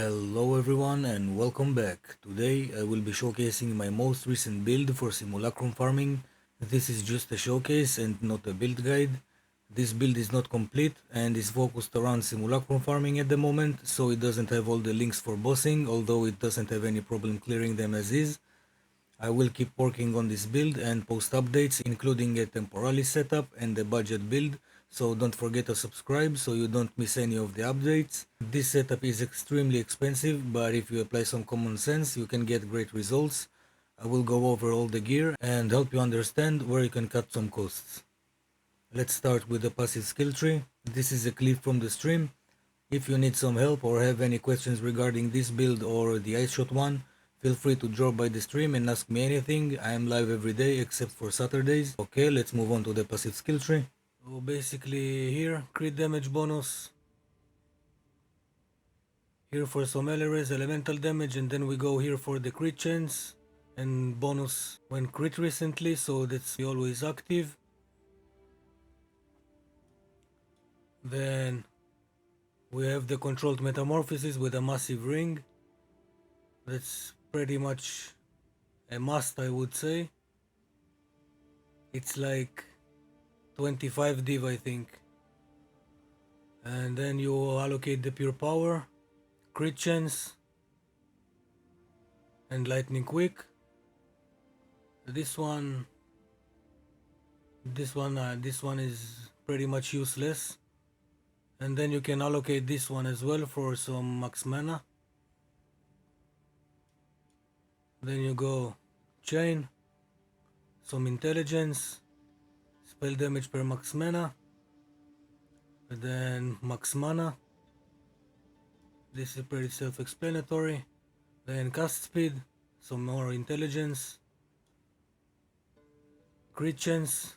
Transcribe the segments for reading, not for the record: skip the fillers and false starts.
Hello everyone and welcome back. Today I will be showcasing my most recent build for simulacrum farming. This is just a showcase and not a build guide. This build is not complete and is focused around simulacrum farming at the moment, so it doesn't have all the links for bossing, although it doesn't have any problem clearing them as is. I will keep working on this build and post updates, including a temporalis setup and a budget build, so don't forget to subscribe so you don't miss any of the updates. This setup is extremely expensive, but if you apply some common sense you can get great results. I will go over all the gear and help you understand where you can cut some costs. Let's start with the passive skill tree. This is a clip from the stream. If you need some help or have any questions regarding this build or the ice shot one, feel free to drop by the stream and ask me anything. I am live every day except for Saturdays. Okay, let's move on to the passive skill tree. So basically here, crit damage bonus. Here for some LRS, elemental damage, and then we go here for the crit chance and bonus when crit recently, so that's always active. Then we have the controlled metamorphosis with a massive ring. That's pretty much a must, I would say. It's like 25 div, I think. And then you allocate the pure power, crit chance, and lightning quick. This one is pretty much useless. And then you can allocate this one as well for some max mana. Then you go chain, some intelligence, spell damage per max mana, and then max mana. This is pretty self-explanatory. Then cast speed, some more intelligence, crit chance.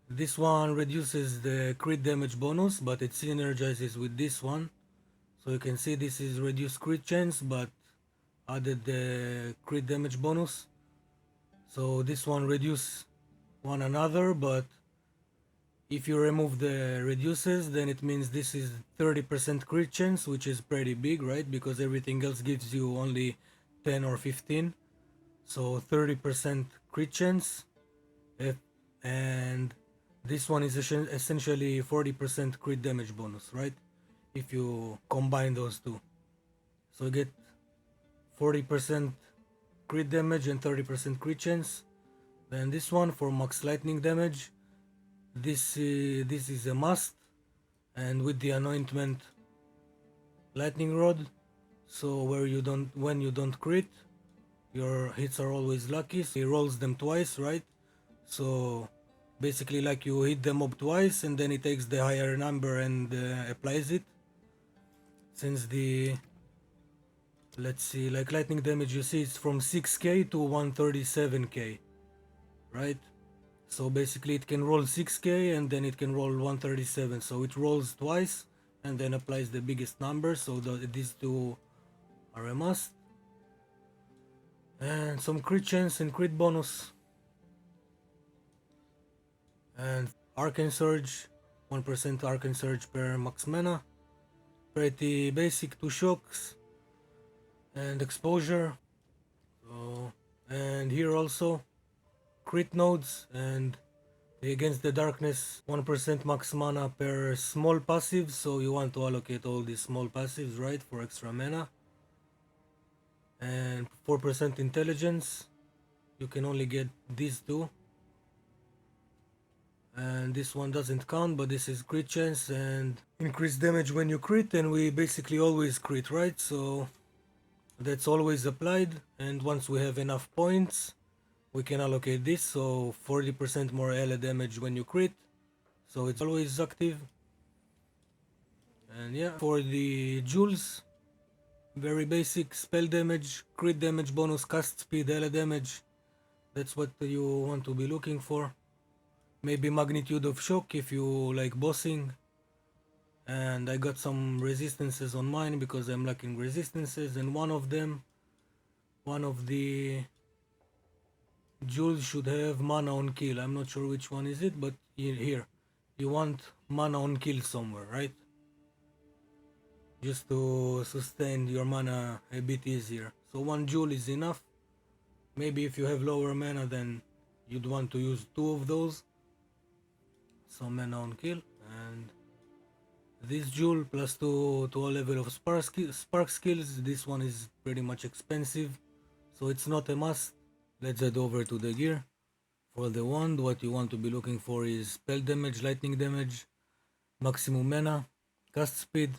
This one reduces the crit damage bonus, but it synergizes with this one. So you can see this is reduced crit chance, but added the crit damage bonus. So this one reduce one another, but if you remove the reduces, then it means this is 30% crit chance, which is pretty big, right? Because everything else gives you only 10 or 15. So 30% crit chance, and this one is essentially 40% crit damage bonus, right? If you combine those two. So you get 40% crit damage and 30% crit chance. Then this one for max lightning damage. This is a must, and with the anointment lightning rod, so when you don't crit, your hits are always lucky. So he rolls them twice, right? So basically like you hit the mob twice and then he takes the higher number and applies it. Since the, let's see, like lightning damage, you see it's from 6k to 137k, right? So basically it can roll 6k and then it can roll 137, so it rolls twice and then applies the biggest number. So these two are a must. And some crit chance and crit bonus. And Arcane Surge, 1% Arcane Surge per max mana. Pretty basic, 2 shocks and exposure. So, and here also crit nodes and against the darkness, 1% max mana per small passive, so you want to allocate all these small passives, right, for extra mana. And 4% intelligence, you can only get these two. And this one doesn't count, but this is crit chance and increased damage when you crit, and we basically always crit, right? So that's always applied, and once we have enough points we can allocate this, so 40% more LA damage when you crit, so it's always active. And yeah, for the jewels, very basic, spell damage, crit damage bonus, cast speed, LA damage. That's what you want to be looking for. Maybe magnitude of shock if you like bossing. And I got some resistances on mine because I'm lacking resistances, and one of the jewels should have mana on kill. I'm not sure which one is it, but here you want mana on kill somewhere, right? just to sustain your mana a bit easier. So 1 joule is enough. Maybe if you have lower mana, then you'd want to use 2 of those. So mana on kill, and this joule plus 2 to a level of spark skills. This one is pretty much expensive, so it's not a must. Let's head over to the gear. For the wand, what you want to be looking for is spell damage, lightning damage, maximum mana, cast speed,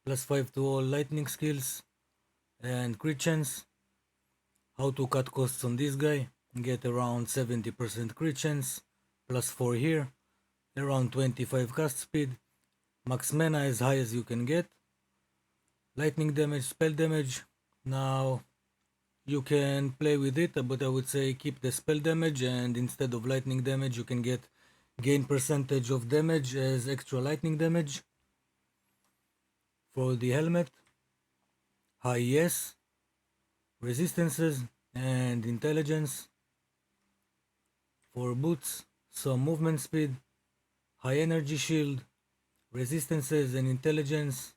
plus 5 to all lightning skills, and crit chance. How to cut costs on this guy? Get around 70% crit chance, plus 4 here, around 25 cast speed, max mana as high as you can get, lightning damage, spell damage. Now you can play with it, but I would say keep the spell damage, and instead of lightning damage you can get gain percentage of damage as extra lightning damage. For the helmet, high ES, resistances and intelligence. For boots, some movement speed, high energy shield, resistances and intelligence.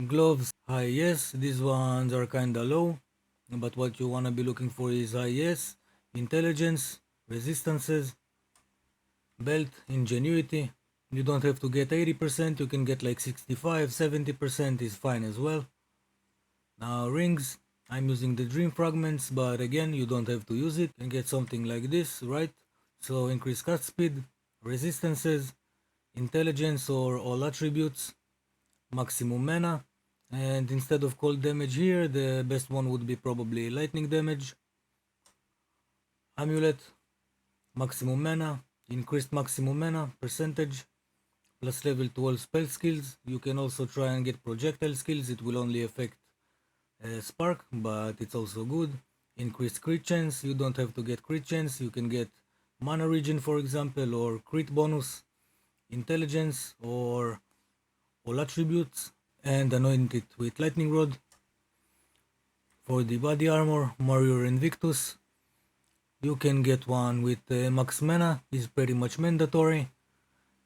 Gloves, high ES, these ones are kinda low, but what you wanna be looking for is high ES, intelligence, resistances. Belt, ingenuity, you don't have to get 80%, you can get like 65, 70% is fine as well. Now rings, I'm using the dream fragments, but again you don't have to use it. You can get something like this, right? So increase cut speed, resistances, intelligence or all attributes, maximum mana, and instead of cold damage here, the best one would be probably lightning damage. Amulet, maximum mana, increased maximum mana percentage, plus level 12 spell skills. You can also try and get projectile skills, it will only affect spark, but it's also good. Increased crit chance, you don't have to get crit chance, you can get mana regen for example, or crit bonus, intelligence or all attributes, and anoint it with lightning rod. For the body armor, Warrior Invictus, you can get one with max mana, is pretty much mandatory,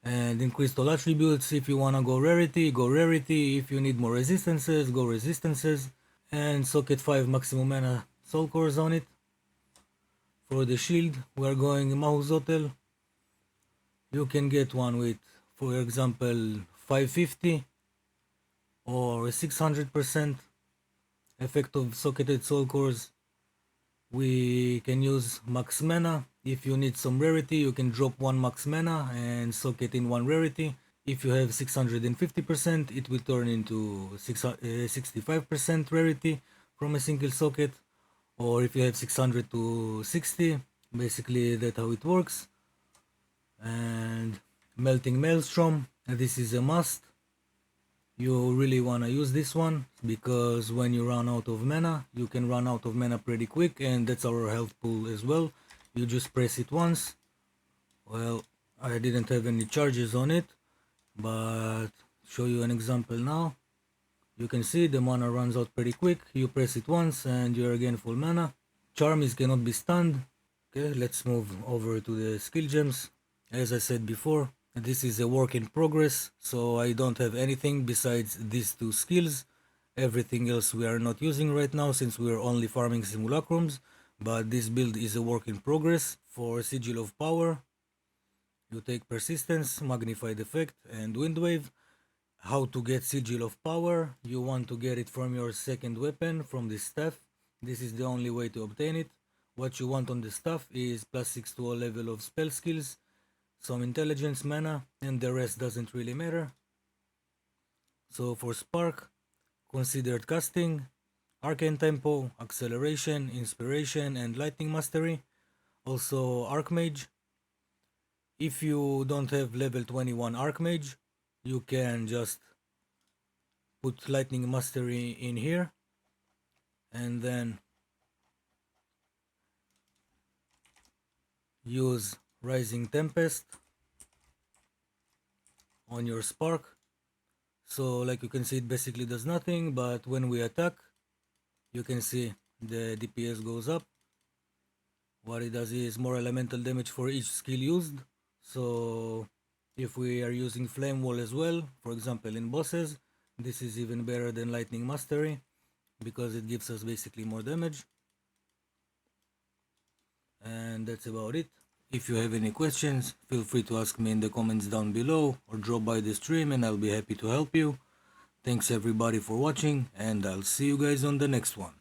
and increased all attributes. If you wanna go rarity, go rarity. If you need more resistances, go resistances, and socket 5 maximum mana soul cores on it. For the shield, we're going Mahuxotl. You can get one with, for example, 550 or 600% effect of socketed soul cores. We can use max mana. If you need some rarity, you can drop one max mana and socket in one rarity. If you have 650%, it will turn into 65% rarity from a single socket. Or if you have 600 to 60, basically that's how it works. And melting maelstrom, this is a must. You really wanna use this one, because when you run out of mana, you can run out of mana pretty quick, and that's our health pool as well. You just press it once. Well, I didn't have any charges on it, but show you an example now. You can see the mana runs out pretty quick. You press it once and you're again full mana. Charms cannot be stunned. Okay, let's move over to the skill gems. As I said before, this is a work in progress, so I don't have anything besides these two skills. Everything else we are not using right now since we are only farming simulacrums, but this build is a work in progress. For Sigil of Power, you take Persistence, Magnified Effect and Wind Wave. How to get Sigil of Power? You want to get it from your second weapon, from the staff. This is the only way to obtain it. What you want on the staff is plus 6 to a level of spell skills, some intelligence, mana, and the rest doesn't really matter. So for Spark, considered casting, Arcane Tempo, Acceleration, Inspiration and Lightning Mastery. Also Archmage. If you don't have level 21 Archmage, you can just put Lightning Mastery in here and then use Rising Tempest on your Spark. So like you can see, it basically does nothing, but when we attack, you can see the DPS goes up. What it does is more elemental damage for each skill used. So if we are using Flame Wall as well, for example in bosses, This is even better than Lightning Mastery because it gives us basically more damage. And that's about it. If you have any questions, feel free to ask me in the comments down below or drop by the stream and I'll be happy to help you. Thanks everybody for watching and I'll see you guys on the next one.